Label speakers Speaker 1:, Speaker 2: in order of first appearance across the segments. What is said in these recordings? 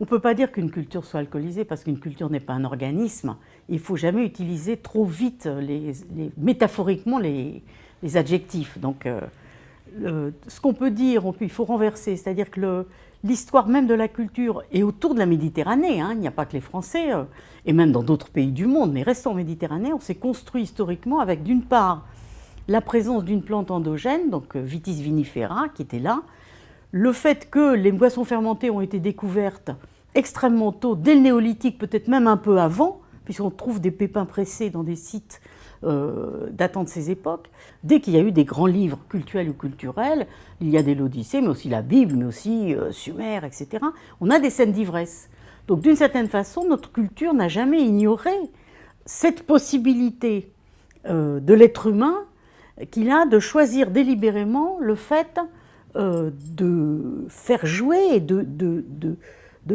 Speaker 1: On ne peut pas dire qu'une culture soit alcoolisée parce qu'une culture n'est pas un organisme. Il ne faut jamais utiliser trop vite, métaphoriquement, les adjectifs. Donc, ce qu'on peut dire, il faut renverser, c'est-à-dire que l'histoire même de la culture est autour de la Méditerranée. Hein, il n'y a pas que les Français, et même dans d'autres pays du monde, mais restons en Méditerranée, on s'est construit historiquement avec d'une part la présence d'une plante endogène, donc Vitis vinifera, qui était là, le fait que les boissons fermentées ont été découvertes extrêmement tôt, dès le néolithique, peut-être même un peu avant, puisqu'on trouve des pépins pressés dans des sites datant de ces époques. Dès qu'il y a eu des grands livres cultuels ou culturels, il y a des l'Odyssée, mais aussi la Bible, mais aussi Sumer, etc. On a des scènes d'ivresse. Donc d'une certaine façon, notre culture n'a jamais ignoré cette possibilité de l'être humain qu'il a de choisir délibérément le fait de faire jouer et de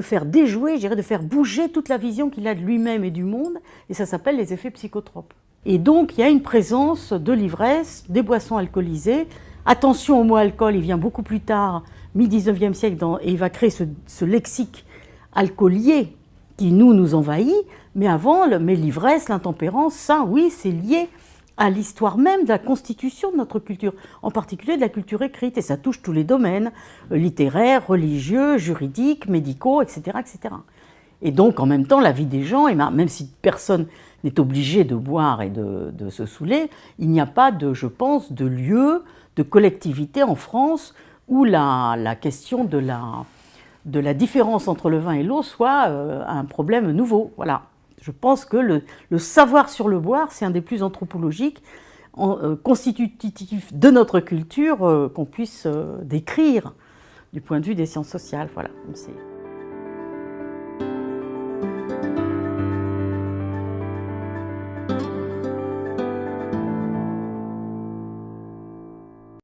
Speaker 1: faire déjouer, je dirais, de faire bouger toute la vision qu'il a de lui-même et du monde, et ça s'appelle les effets psychotropes. Et donc il y a une présence de l'ivresse, des boissons alcoolisées. Attention au mot alcool, il vient beaucoup plus tard, mi-19e siècle, et il va créer ce lexique alcoolier qui nous envahit, mais avant, l'ivresse, l'intempérance, ça, oui, c'est lié à l'histoire même de la constitution de notre culture, en particulier de la culture écrite, et ça touche tous les domaines, littéraires, religieux, juridiques, médicaux, etc., etc. Et donc, en même temps, la vie des gens, et même si personne n'est obligé de boire et de se saouler, il n'y a pas je pense, de lieu, de collectivité en France où la question de la différence entre le vin et l'eau soit un problème nouveau, voilà. Je pense que le savoir sur le boire, c'est un des plus anthropologiques, constitutifs de notre culture qu'on puisse décrire du point de vue des sciences sociales. Voilà.